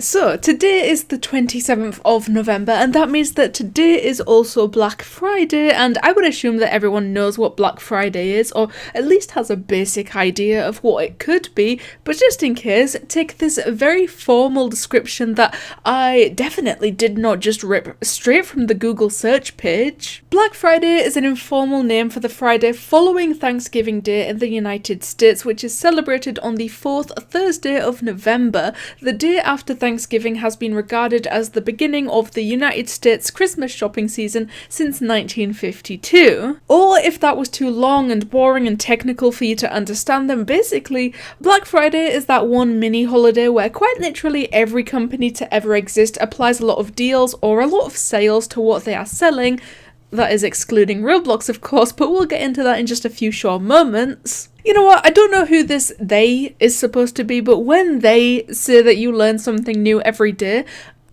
So, today is the 27th of November, and that means that today is also Black Friday, and I would assume that everyone knows what Black Friday is, or at least has a basic idea of what it could be, but just in case, take this very formal description that I definitely did not just rip straight from the Google search page. Black Friday is an informal name for the Friday following Thanksgiving Day in the United States, which is celebrated on the 4th Thursday of November, the day after Thanksgiving has been regarded as the beginning of the United States Christmas shopping season since 1952. Or if that was too long and boring and technical for you to understand, then basically Black Friday is that one mini holiday where quite literally every company to ever exist applies a lot of deals or a lot of sales to what they are selling. That is excluding Roblox, of course, but we'll get into that in just a few short moments. You know what, I don't know who this they is supposed to be, but when they say that you learn something new every day,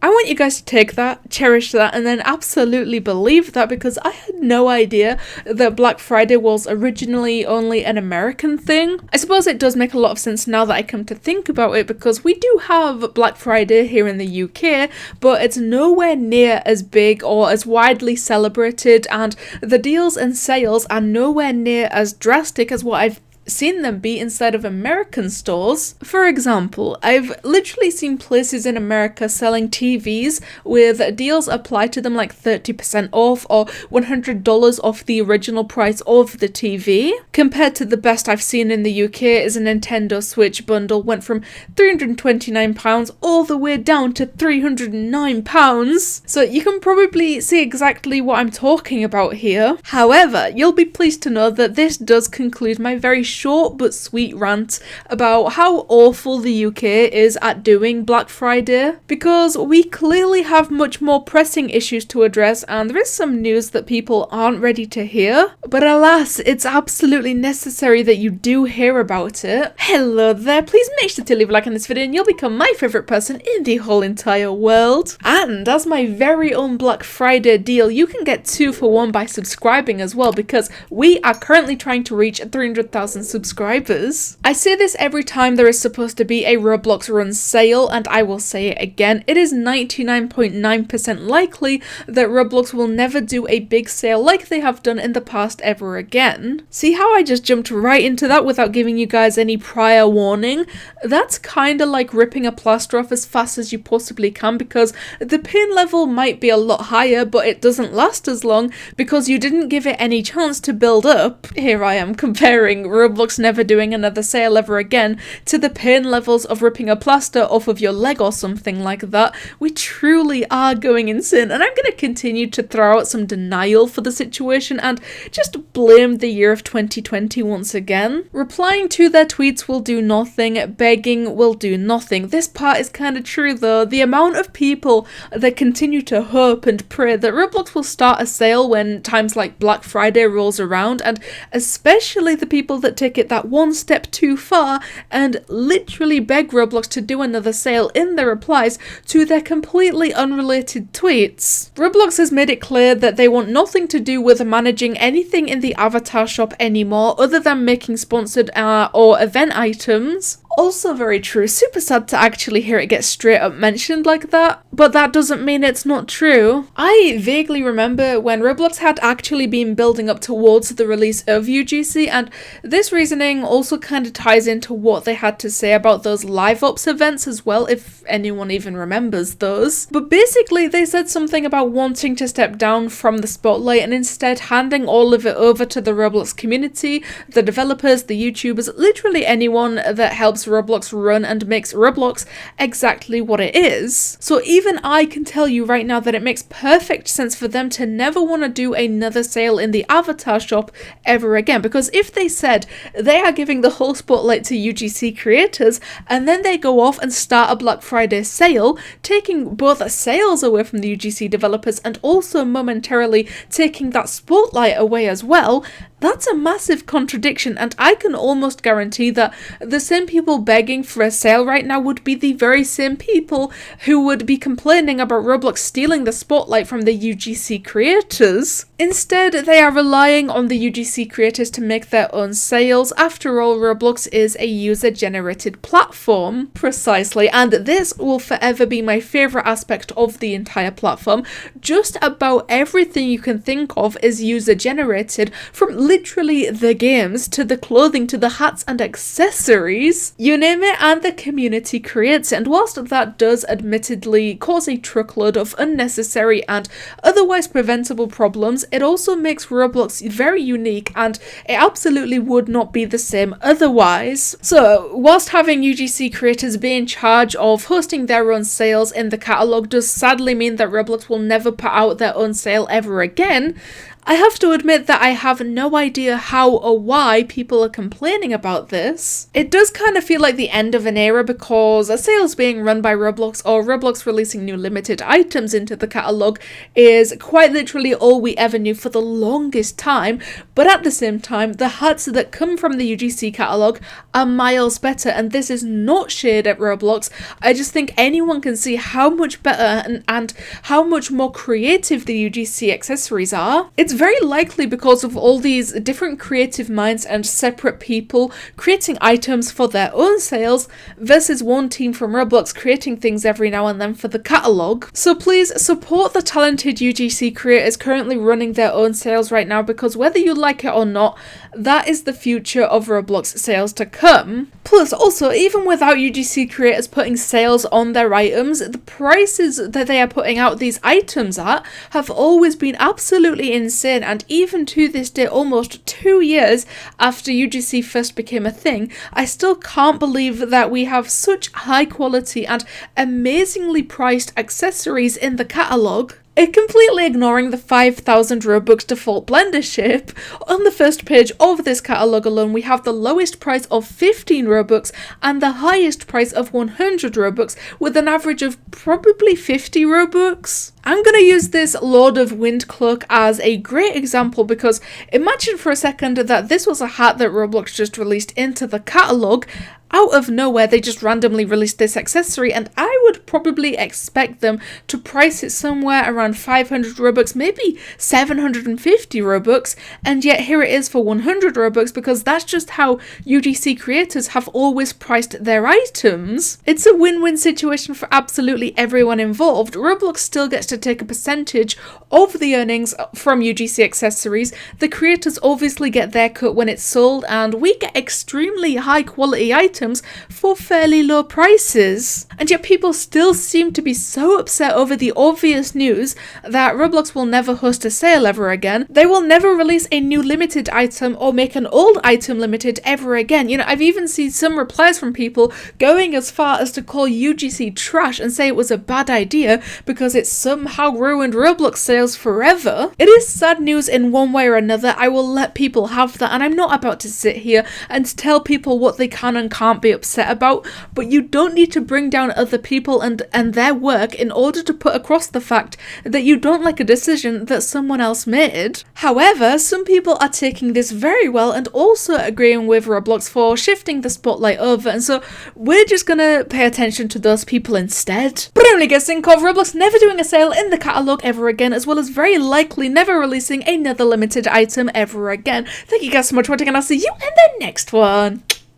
I want you guys to take that, cherish that, and then absolutely believe that, because I had no idea that Black Friday was originally only an American thing. I suppose it does make a lot of sense now that I come to think about it, because we do have Black Friday here in the UK, but it's nowhere near as big or as widely celebrated, and the deals and sales are nowhere near as drastic as what I've seen them be inside of American stores. For example, I've literally seen places in America selling TVs with deals applied to them like 30% off or $100 off the original price of the TV. Compared to the best I've seen in the UK is a Nintendo Switch bundle went from £329 all the way down to £309. So you can probably see exactly what I'm talking about here. However, you'll be pleased to know that this does conclude my very short but sweet rant about how awful the UK is at doing Black Friday, because we clearly have much more pressing issues to address, and there is some news that people aren't ready to hear, but alas, it's absolutely necessary that you do hear about it. Hello there, please make sure to leave a like on this video and you'll become my favourite person in the whole entire world. And as my very own Black Friday deal, you can get 2 for 1 by subscribing as well, because we are currently trying to reach 300,000 subscribers. I say this every time there is supposed to be a Roblox run sale, and I will say it again, it is 99.9% likely that Roblox will never do a big sale like they have done in the past ever again. See how I just jumped right into that without giving you guys any prior warning? That's kinda like ripping a plaster off as fast as you possibly can, because the pain level might be a lot higher, but it doesn't last as long because you didn't give it any chance to build up. Here I am comparing Roblox never doing another sale ever again to the pain levels of ripping a plaster off of your leg or something like that. We truly are going insane, and I'm going to continue to throw out some denial for the situation and just blame the year of 2020 once again. Replying to their tweets will do nothing, begging will do nothing. This part is kind of true though. The amount of people that continue to hope and pray that Roblox will start a sale when times like Black Friday rolls around, and especially the people that take it that one step too far and literally beg Roblox to do another sale in their replies to their completely unrelated tweets. Roblox has made it clear that they want nothing to do with managing anything in the avatar shop anymore other than making sponsored or event items. Also very true, super sad to actually hear it get straight up mentioned like that, but that doesn't mean it's not true. I vaguely remember when Roblox had actually been building up towards the release of UGC, and this reasoning also kind of ties into what they had to say about those live ops events as well, if anyone even remembers those. But basically they said something about wanting to step down from the spotlight and instead handing all of it over to the Roblox community, the developers, the YouTubers, literally anyone that helps Roblox run and makes Roblox exactly what it is. So even I can tell you right now that it makes perfect sense for them to never want to do another sale in the avatar shop ever again, because if they said they are giving the whole spotlight to UGC creators and then they go off and start a Black Friday sale, taking both sales away from the UGC developers and also momentarily taking that spotlight away as well, that's a massive contradiction, and I can almost guarantee that the same people begging for a sale right now would be the very same people who would be complaining about Roblox stealing the spotlight from the UGC creators. Instead, they are relying on the UGC creators to make their own sales. After all, Roblox is a user-generated platform. Precisely, and this will forever be my favourite aspect of the entire platform. Just about everything you can think of is user-generated, from literally the games, to the clothing, to the hats and accessories. You name it, and the community creates it. And whilst that does admittedly cause a truckload of unnecessary and otherwise preventable problems, it also makes Roblox very unique, and it absolutely would not be the same otherwise. So, whilst having UGC creators be in charge of hosting their own sales in the catalogue does sadly mean that Roblox will never put out their own sale ever again, I have to admit that I have no idea how or why people are complaining about this. It does kind of feel like the end of an era, because a sales being run by Roblox or Roblox releasing new limited items into the catalogue is quite literally all we ever knew for the longest time, but at the same time, the hats that come from the UGC catalogue are miles better, and this is not shade at Roblox. I just think anyone can see how much better and how much more creative the UGC accessories are. It's very likely because of all these different creative minds and separate people creating items for their own sales versus one team from Roblox creating things every now and then for the catalogue. So please support the talented UGC creators currently running their own sales right now, because whether you like it or not, that is the future of Roblox sales to come. Plus, also, even without UGC creators putting sales on their items, the prices that they are putting out these items at have always been absolutely insane, and even to this day, almost 2 years after UGC first became a thing, I still can't believe that we have such high quality and amazingly priced accessories in the catalogue. Completely ignoring the 5,000 Robux default blender ship, on the first page of this catalogue alone we have the lowest price of 15 Robux and the highest price of 100 Robux, with an average of probably 50 Robux. I'm going to use this Lord of Wind cloak as a great example, because imagine for a second that this was a hat that Roblox just released into the catalogue. Out of nowhere, they just randomly released this accessory, and I would probably expect them to price it somewhere around 500 Robux, maybe 750 Robux, and yet here it is for 100 Robux, because that's just how UGC creators have always priced their items. It's a win-win situation for absolutely everyone involved. Roblox still gets to take a percentage of the earnings from UGC accessories, the creators obviously get their cut when it's sold, and we get extremely high quality items for fairly low prices. And yet people still seem to be so upset over the obvious news that Roblox will never host a sale ever again. They will never release a new limited item or make an old item limited ever again. You know, I've even seen some replies from people going as far as to call UGC trash and say it was a bad idea because it somehow ruined Roblox sales forever. It is sad news in one way or another. I will let people have that, and I'm not about to sit here and tell people what they can and can't be upset about, but you don't need to bring down other people and their work in order to put across the fact that you don't like a decision that someone else made. However, some people are taking this very well and also agreeing with Roblox for shifting the spotlight over, and so we're just gonna pay attention to those people instead. But only get think of Roblox never doing a sale in the catalogue ever again, as well as very likely never releasing another limited item ever again. Thank you guys so much for watching, and I'll see you in the next one.